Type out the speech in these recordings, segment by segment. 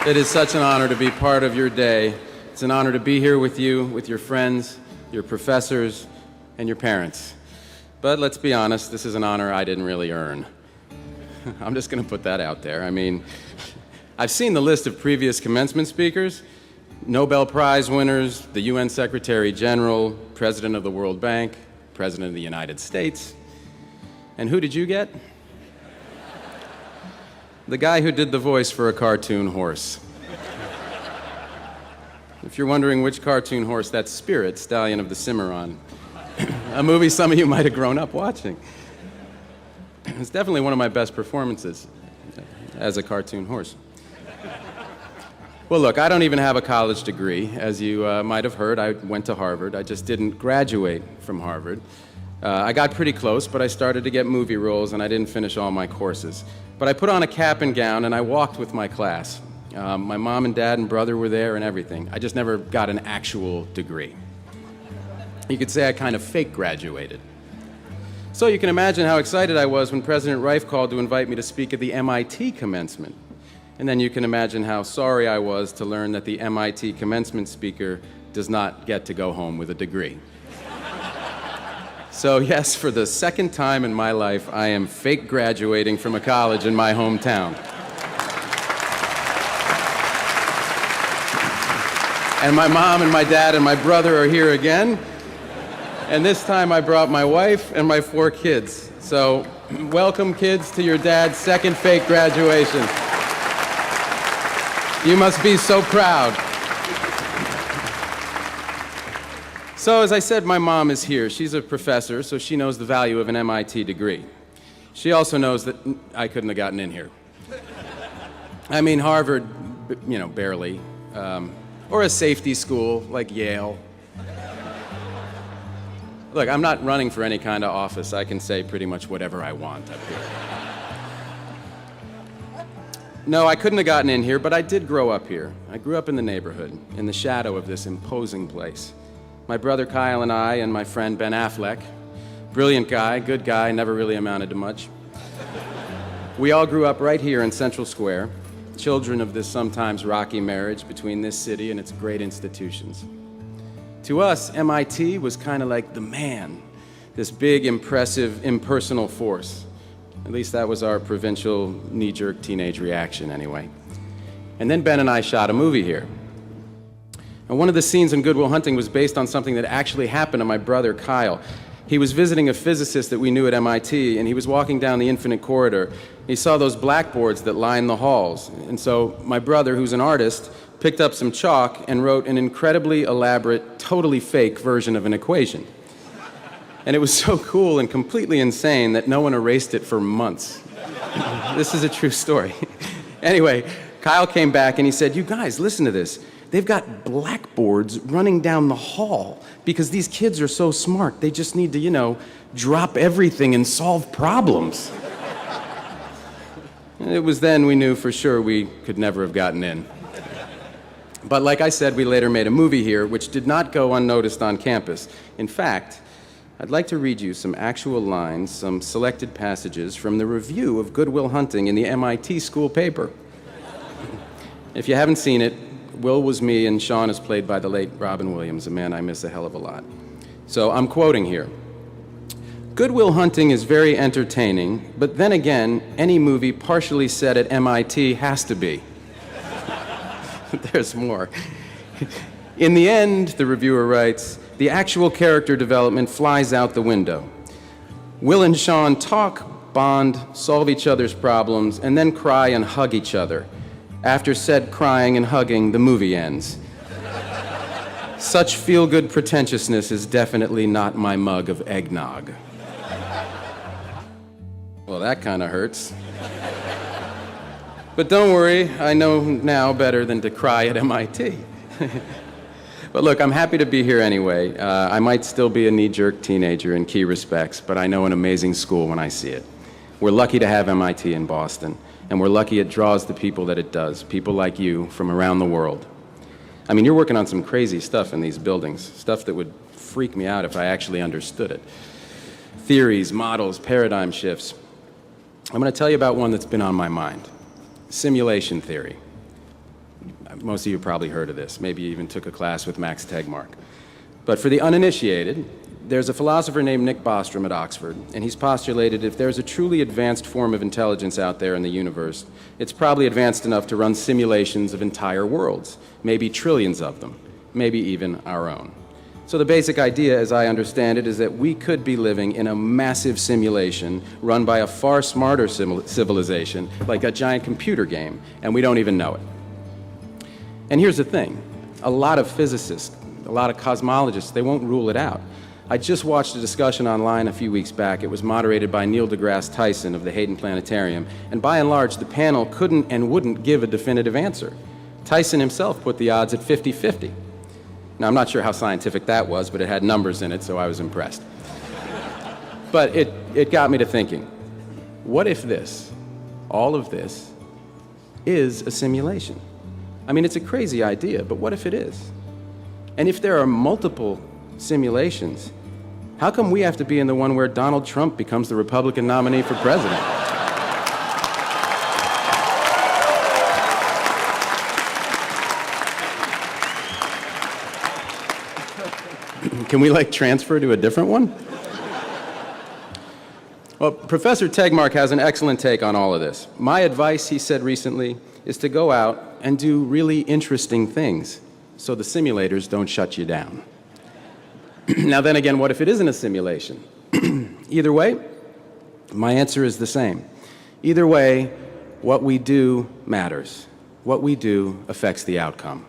It is such an honor to be part of your day. It's an honor to be here with you, with your friends, your professors, and your parents. But let's be honest, this is an honor I didn't really earn. I'm just going to put that out there. I mean, I've seen the list of previous commencement speakers, Nobel Prize winners, the UN Secretary General, President of the World Bank, President of the United States. And who did you get? The guy who did the voice for a cartoon horse. If you're wondering which cartoon horse, that's Spirit, Stallion of the Cimarron, a movie some of you might have grown up watching. It's definitely one of my best performances as a cartoon horse. Well, look, I don't even have a college degree. As you might have heard, I went to Harvard. I just didn't graduate from Harvard. I got pretty close, but I started to get movie roles, and I didn't finish all my courses. But I put on a cap and gown, and I walked with my class. My mom and dad and brother were there and everything. I just never got an actual degree. You could say I kind of fake graduated. So you can imagine how excited I was when President Reif called to invite me to speak at the MIT commencement. And then you can imagine how sorry I was to learn that the MIT commencement speaker does not get to go home with a degree. So yes, for the second time in my life, I am fake graduating from a college in my hometown. And my mom and my dad and my brother are here again. And this time I brought my wife and my 4 kids. So welcome, kids, to your dad's second fake graduation. You must be so proud. So as I said, my mom is here. She's a professor, so she knows the value of an MIT degree. She also knows that I couldn't have gotten in here. I mean, Harvard, you know, barely. Or a safety school like Yale. Look, I'm not running for any kind of office. I can say pretty much whatever I want up here. No, I couldn't have gotten in here, but I did grow up here. I grew up in the neighborhood, in the shadow of this imposing place. My brother Kyle and I and my friend Ben Affleck, brilliant guy, good guy, never really amounted to much. We all grew up right here in Central Square, children of this sometimes rocky marriage between this city and its great institutions. To us, MIT was kind of like the man, this big, impressive, impersonal force. At least that was our provincial, knee-jerk teenage reaction, anyway. And then Ben and I shot a movie here. And one of the scenes in Good Will Hunting was based on something that actually happened to my brother, Kyle. He was visiting a physicist that we knew at MIT, and he was walking down the infinite corridor. He saw those blackboards that line the halls. And so my brother, who's an artist, picked up some chalk and wrote an incredibly elaborate, totally fake version of an equation. And it was so cool and completely insane that no one erased it for months. This is a true story. Anyway, Kyle came back and he said, "You guys, listen to this. They've got blackboards running down the hall because these kids are so smart. They just need to, you know, drop everything and solve problems." It was then we knew for sure we could never have gotten in. But like I said, we later made a movie here which did not go unnoticed on campus. In fact, I'd like to read you some actual lines, some selected passages from the review of Good Will Hunting in the MIT school paper. If you haven't seen it, Will was me and Sean is played by the late Robin Williams, a man I miss a hell of a lot. So I'm quoting here. "Good Will Hunting is very entertaining, but then again, any movie partially set at MIT has to be." There's more. "In the end," the reviewer writes, "the actual character development flies out the window. Will and Sean talk, bond, solve each other's problems, and then cry and hug each other. After said crying and hugging, the movie ends. Such feel-good pretentiousness is definitely not my mug of eggnog." Well, that kind of hurts. But don't worry, I know now better than to cry at MIT. But look, I'm happy to be here anyway. I might still be a knee-jerk teenager in key respects, but I know an amazing school when I see it. We're lucky to have MIT in Boston, and we're lucky it draws the people that it does, people like you from around the world. I mean, you're working on some crazy stuff in these buildings, stuff that would freak me out if I actually understood it. Theories, models, paradigm shifts. I'm going to tell you about one that's been on my mind. Simulation theory. Most of you probably heard of this. Maybe you even took a class with Max Tegmark. But for the uninitiated, there's a philosopher named Nick Bostrom at Oxford, and he's postulated if there's a truly advanced form of intelligence out there in the universe, it's probably advanced enough to run simulations of entire worlds, maybe trillions of them, maybe even our own. So the basic idea, as I understand it, is that we could be living in a massive simulation run by a far smarter civilization, like a giant computer game, and we don't even know it. And here's the thing, a lot of physicists, a lot of cosmologists, they won't rule it out. I just watched a discussion online a few weeks back. It was moderated by Neil deGrasse Tyson of the Hayden Planetarium, and by and large, the panel couldn't and wouldn't give a definitive answer. Tyson himself put the odds at 50-50. Now, I'm not sure how scientific that was, but it had numbers in it, so I was impressed. But it got me to thinking, what if this, all of this, is a simulation? I mean, it's a crazy idea, but what if it is? And if there are multiple simulations, how come we have to be in the one where Donald Trump becomes the Republican nominee for president? Can we, transfer to a different one? Well, Professor Tegmark has an excellent take on all of this. My advice, he said recently, is to go out and do really interesting things so the simulators don't shut you down. Now then again, what if it isn't a simulation? Either way, my answer is the same. Either way, what we do matters. What we do affects the outcome.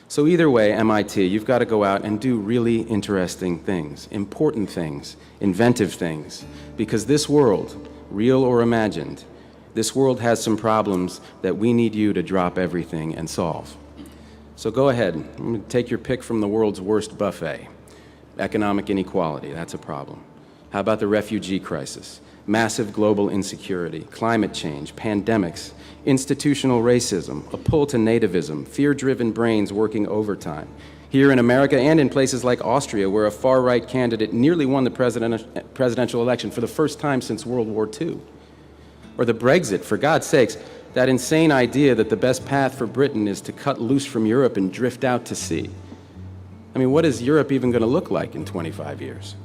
So either way, MIT, you've got to go out and do really interesting things, important things, inventive things, because this world, real or imagined, this world has some problems that we need you to drop everything and solve. So go ahead, take your pick from the world's worst buffet. Economic inequality, that's a problem. How about the refugee crisis? Massive global insecurity, climate change, pandemics, institutional racism, a pull to nativism, fear-driven brains working overtime. Here in America and in places like Austria, where a far-right candidate nearly won the presidential election for the first time since World War II. Or the Brexit, for God's sakes, that insane idea that the best path for Britain is to cut loose from Europe and drift out to sea. I mean, what is Europe even going to look like in 25 years?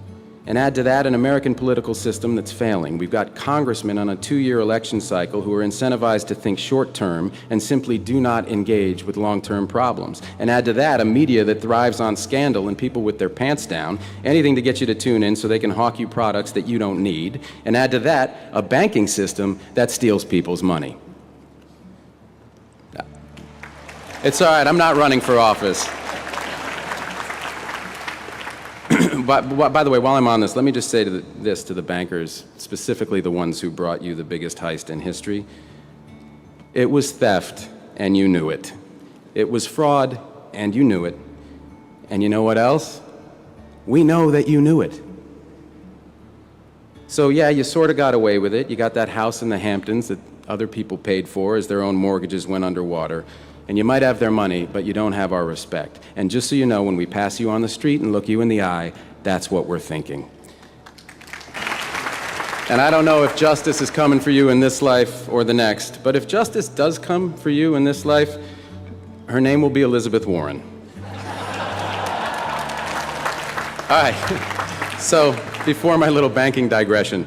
And add to that an American political system that's failing. We've got congressmen on a 2-year election cycle who are incentivized to think short-term and simply do not engage with long-term problems. And add to that a media that thrives on scandal and people with their pants down, anything to get you to tune in so they can hawk you products that you don't need. And add to that a banking system that steals people's money. It's all right, I'm not running for office. By the way, while I'm on this, let me just say this to the bankers, specifically the ones who brought you the biggest heist in history. It was theft, and you knew it. It was fraud, and you knew it. And you know what else? We know that you knew it. So yeah, you sort of got away with it. You got that house in the Hamptons that other people paid for as their own mortgages went underwater. And you might have their money, but you don't have our respect. And just so you know, when we pass you on the street and look you in the eye, that's what we're thinking. And I don't know if justice is coming for you in this life or the next, but if justice does come for you in this life, her name will be Elizabeth Warren. All right, so before my little banking digression,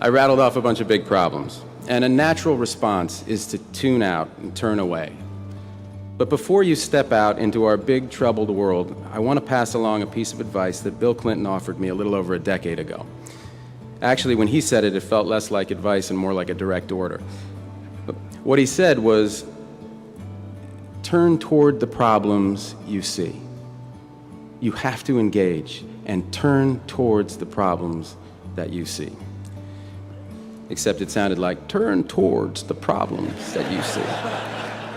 I rattled off a bunch of big problems. And a natural response is to tune out and turn away. But before you step out into our big, troubled world, I want to pass along a piece of advice that Bill Clinton offered me a little over a decade ago. Actually, when he said it, it felt less like advice and more like a direct order. But what he said was, turn toward the problems you see. You have to engage and turn towards the problems that you see. Except it sounded like, turn towards the problems that you see.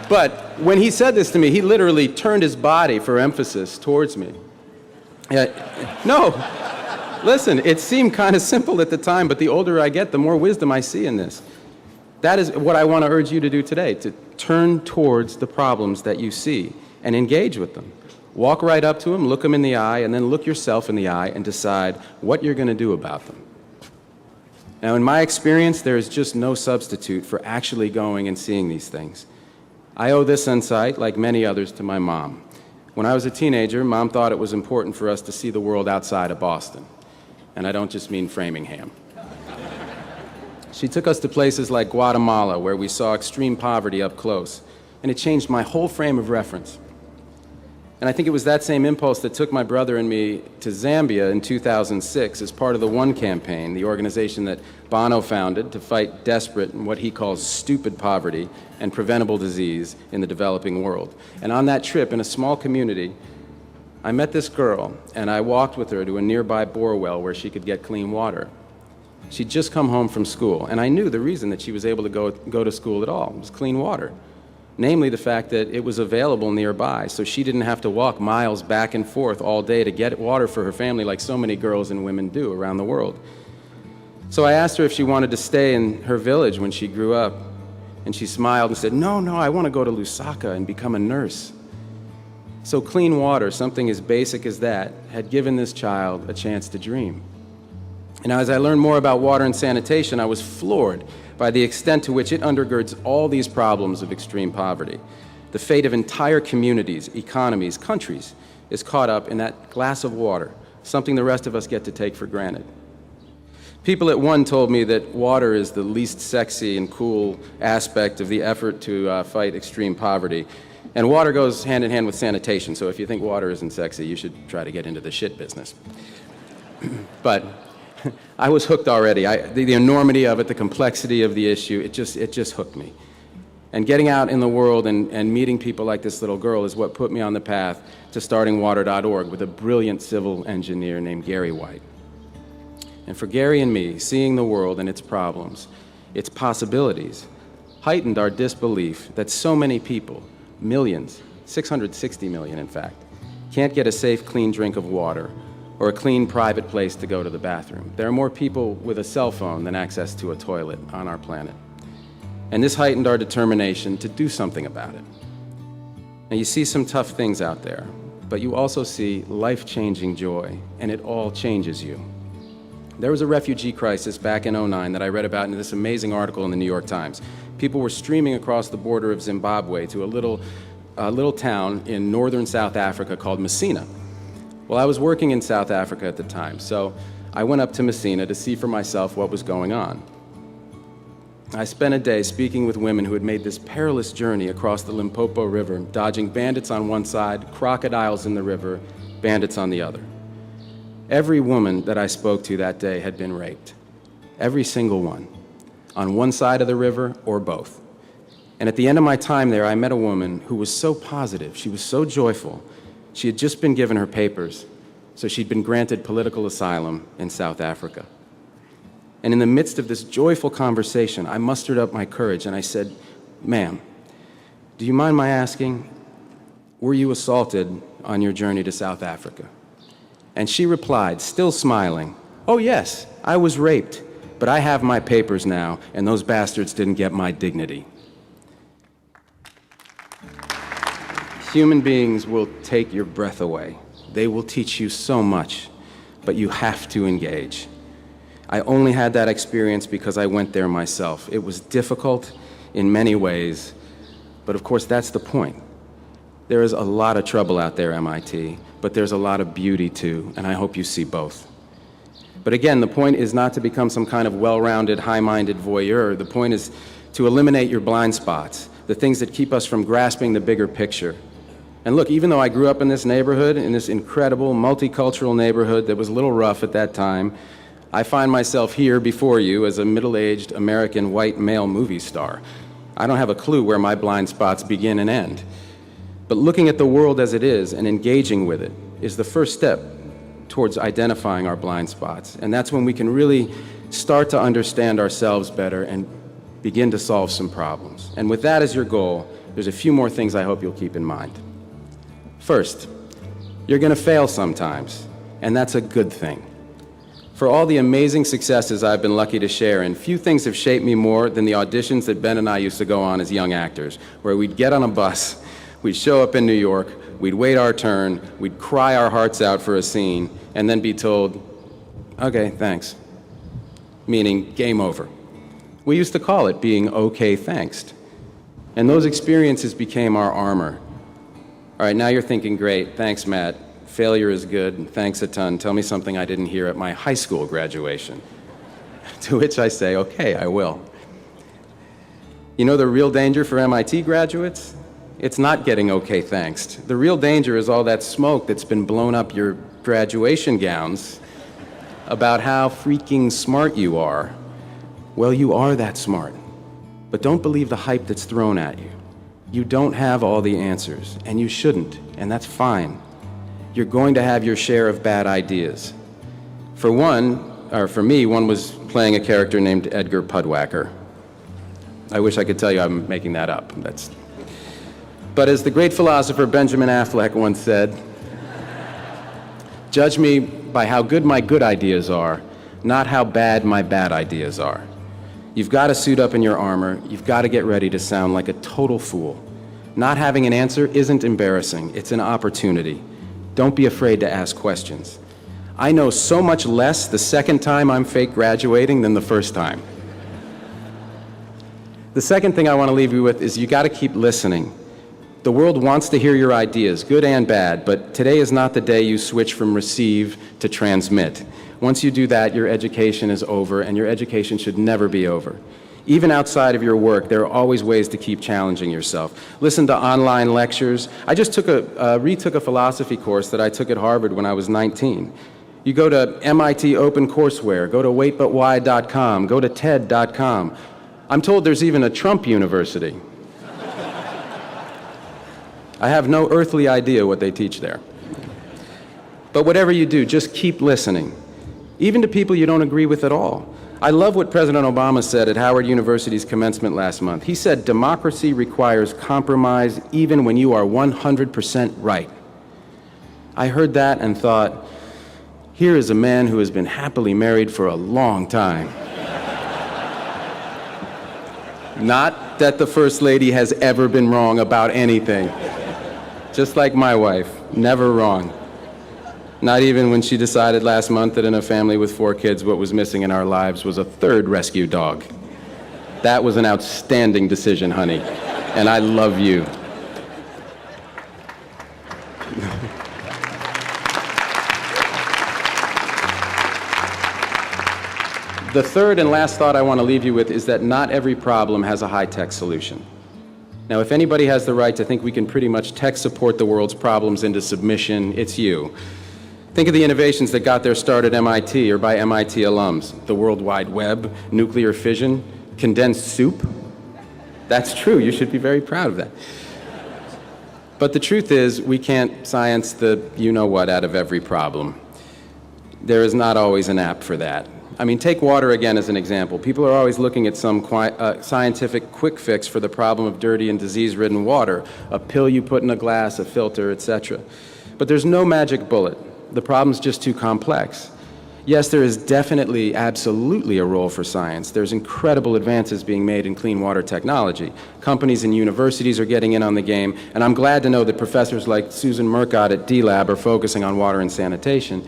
But when he said this to me, he literally turned his body for emphasis towards me. No, listen, it seemed kind of simple at the time, but the older I get, the more wisdom I see in this. That is what I want to urge you to do today, to turn towards the problems that you see and engage with them. Walk right up to them, look them in the eye, and then look yourself in the eye and decide what you're going to do about them. Now, in my experience, there is just no substitute for actually going and seeing these things. I owe this insight, like many others, to my mom. When I was a teenager, Mom thought it was important for us to see the world outside of Boston. And I don't just mean Framingham. She took us to places like Guatemala, where we saw extreme poverty up close, and it changed my whole frame of reference. And I think it was that same impulse that took my brother and me to Zambia in 2006 as part of the One campaign, the organization that Bono founded to fight desperate and what he calls stupid poverty and preventable disease in the developing world. And on that trip, in a small community, I met this girl, and I walked with her to a nearby bore well where she could get clean water. She'd just come home from school, and I knew the reason that she was able to go to school at all was clean water. Namely, the fact that it was available nearby, so she didn't have to walk miles back and forth all day to get water for her family like so many girls and women do around the world. So I asked her if she wanted to stay in her village when she grew up, and she smiled and said, No, I want to go to Lusaka and become a nurse. So clean water, something as basic as that, had given this child a chance to dream. And as I learned more about water and sanitation, I was floored by the extent to which it undergirds all these problems of extreme poverty. The fate of entire communities, economies, countries is caught up in that glass of water, something the rest of us get to take for granted. People at One told me that water is the least sexy and cool aspect of the effort to fight extreme poverty. And water goes hand in hand with sanitation, so if you think water isn't sexy, you should try to get into the shit business. But I was hooked already. The enormity of it, the complexity of the issue, it just hooked me. And getting out in the world and meeting people like this little girl is what put me on the path to starting water.org with a brilliant civil engineer named Gary White. And for Gary and me, seeing the world and its problems, its possibilities, heightened our disbelief that so many people, millions, 660 million in fact, can't get a safe, clean drink of water or a clean private place to go to the bathroom. There are more people with a cell phone than access to a toilet on our planet. And this heightened our determination to do something about it. Now you see some tough things out there, but you also see life-changing joy, and it all changes you. There was a refugee crisis back in '09 that I read about in this amazing article in the New York Times. People were streaming across the border of Zimbabwe to a little town in northern South Africa called Messina. Well, I was working in South Africa at the time, so I went up to Messina to see for myself what was going on. I spent a day speaking with women who had made this perilous journey across the Limpopo River, dodging bandits on one side, crocodiles in the river, bandits on the other. Every woman that I spoke to that day had been raped. Every single one. On one side of the river or both. And at the end of my time there, I met a woman who was so positive, she was so joyful. She had just been given her papers, so she'd been granted political asylum in South Africa. And in the midst of this joyful conversation, I mustered up my courage and I said, Ma'am, do you mind my asking, were you assaulted on your journey to South Africa? And she replied, still smiling, Oh yes, I was raped, but I have my papers now, and those bastards didn't get my dignity. Human beings will take your breath away. They will teach you so much, but you have to engage. I only had that experience because I went there myself. It was difficult in many ways, but of course that's the point. There is a lot of trouble out there, MIT, but there's a lot of beauty too, and I hope you see both. But again, the point is not to become some kind of well-rounded, high-minded voyeur. The point is to eliminate your blind spots, the things that keep us from grasping the bigger picture. And look, even though I grew up in this neighborhood, in this incredible multicultural neighborhood that was a little rough at that time, I find myself here before you as a middle-aged American white male movie star. I don't have a clue where my blind spots begin and end. But looking at the world as it is and engaging with it is the first step towards identifying our blind spots. And that's when we can really start to understand ourselves better and begin to solve some problems. And with that as your goal, there's a few more things I hope you'll keep in mind. First, you're going to fail sometimes, and that's a good thing. For all the amazing successes I've been lucky to share in, few things have shaped me more than the auditions that Ben and I used to go on as young actors, where we'd get on a bus, we'd show up in New York, we'd wait our turn, we'd cry our hearts out for a scene, and then be told, okay, thanks, meaning game over. We used to call it being okay, thanks. And those experiences became our armor. All right, now you're thinking, great, thanks, Matt. Failure is good, thanks a ton. Tell me something I didn't hear at my high school graduation. To which I say, okay, I will. You know the real danger for MIT graduates? It's not getting okay, thanks. The real danger is all that smoke that's been blown up your graduation gowns about how freaking smart you are. Well, you are that smart. But don't believe the hype that's thrown at you. You don't have all the answers, and you shouldn't, and that's fine. You're going to have your share of bad ideas. For me, one was playing a character named Edgar Pudwacker. I wish I could tell you I'm making that up. But as the great philosopher Benjamin Affleck once said, judge me by how good my good ideas are, not how bad my bad ideas are. You've got to suit up in your armor. You've got to get ready to sound like a total fool. Not having an answer isn't embarrassing. It's an opportunity. Don't be afraid to ask questions. I know so much less the second time I'm fake graduating than the first time. The second thing I want to leave you with is you got to keep listening. The world wants to hear your ideas, good and bad, but today is not the day you switch from receive to transmit. Once you do that, your education is over, and your education should never be over. Even outside of your work, there are always ways to keep challenging yourself. Listen to online lectures. I just retook a philosophy course that I took at Harvard when I was 19. You go to MIT OpenCourseWare, go to waitbutwhy.com, go to TED.com. I'm told there's even a Trump University. I have no earthly idea what they teach there. But whatever you do, just keep listening, even to people you don't agree with at all. I love what President Obama said at Howard University's commencement last month. He said, democracy requires compromise even when you are 100% right. I heard that and thought, here is a man who has been happily married for a long time. Not that the First Lady has ever been wrong about anything. Just like my wife, never wrong. Not even when she decided last month that in a family with 4 kids, what was missing in our lives was a 3rd rescue dog. That was an outstanding decision, honey, and I love you. The third and last thought I want to leave you with is that not every problem has a high-tech solution. Now, if anybody has the right to think we can pretty much tech support the world's problems into submission, it's you. Think of the innovations that got their start at MIT or by MIT alums. The World Wide Web, nuclear fission, condensed soup. That's true, you should be very proud of that. But the truth is, we can't science the you-know-what out of every problem. There is not always an app for that. I mean, take water again as an example. People are always looking at some scientific quick fix for the problem of dirty and disease-ridden water, a pill you put in a glass, a filter, etc. But there's no magic bullet. The problem's just too complex. Yes, there is definitely, absolutely a role for science. There's incredible advances being made in clean water technology. Companies and universities are getting in on the game, and I'm glad to know that professors like Susan Murcott at D-Lab are focusing on water and sanitation.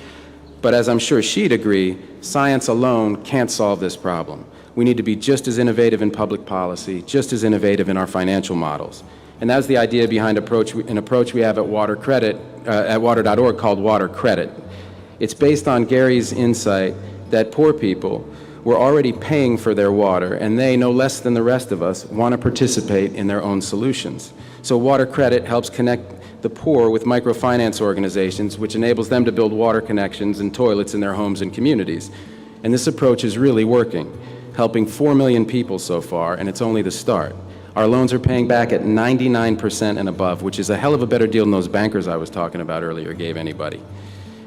But as I'm sure she'd agree, science alone can't solve this problem. We need to be just as innovative in public policy, just as innovative in our financial models. And that's the idea behind an approach we have at water.org called Water Credit. It's based on Gary's insight that poor people were already paying for their water, and they, no less than the rest of us, want to participate in their own solutions. So Water Credit helps connect the poor with microfinance organizations, which enables them to build water connections and toilets in their homes and communities. And this approach is really working, helping 4 million people so far, and it's only the start. Our loans are paying back at 99% and above, which is a hell of a better deal than those bankers I was talking about earlier gave anybody.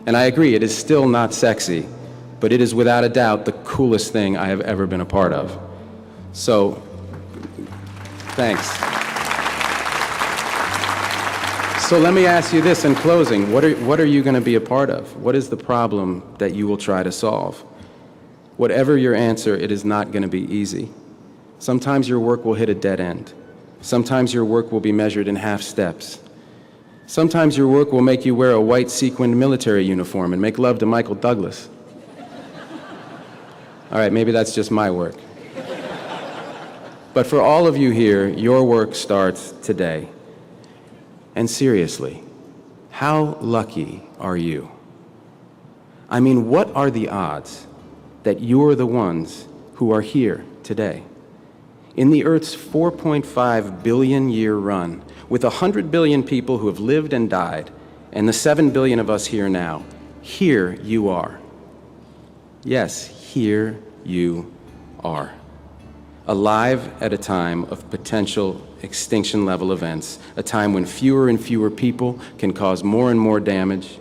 And I agree, it is still not sexy, but it is without a doubt the coolest thing I have ever been a part of. So, thanks. So let me ask you this in closing. What are you going to be a part of? What is the problem that you will try to solve? Whatever your answer, it is not going to be easy. Sometimes your work will hit a dead end. Sometimes your work will be measured in half steps. Sometimes your work will make you wear a white sequined military uniform and make love to Michael Douglas. All right, maybe that's just my work. But for all of you here, your work starts today. And seriously, how lucky are you? I mean, what are the odds that you're the ones who are here today? In the Earth's 4.5 billion year run, with 100 billion people who have lived and died, and the 7 billion of us here now, here you are. Yes, here you are. Alive at a time of potential extinction-level events, a time when fewer and fewer people can cause more and more damage,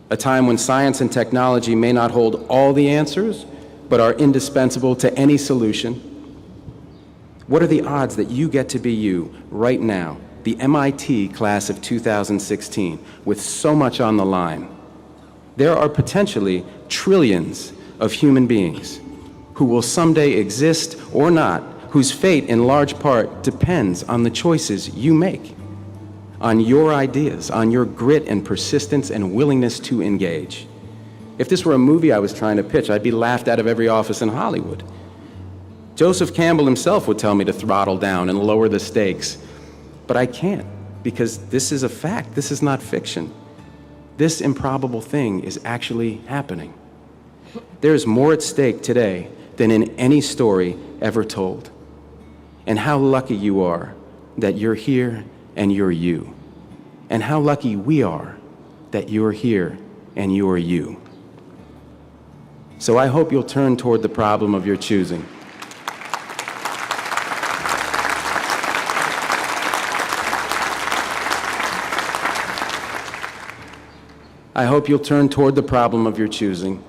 a time when science and technology may not hold all the answers, but are indispensable to any solution. What are the odds that you get to be you right now, the MIT class of 2016, with so much on the line? There are potentially trillions of human beings who will someday exist or not, whose fate in large part depends on the choices you make, on your ideas, on your grit and persistence and willingness to engage. If this were a movie I was trying to pitch, I'd be laughed out of every office in Hollywood. Joseph Campbell himself would tell me to throttle down and lower the stakes, but I can't, because this is a fact. This is not fiction. This improbable thing is actually happening. There is more at stake today than in any story ever told. And how lucky you are that you're here and you're you. And how lucky we are that you're here and you're you. So I hope you'll turn toward the problem of your choosing. I hope you'll turn toward the problem of your choosing.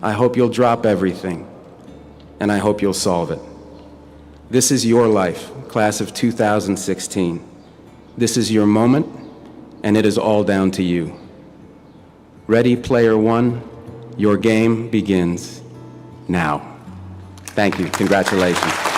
I hope you'll drop everything, and I hope you'll solve it. This is your life, class of 2016. This is your moment, and it is all down to you. Ready, player one, your game begins now. Thank you. Congratulations.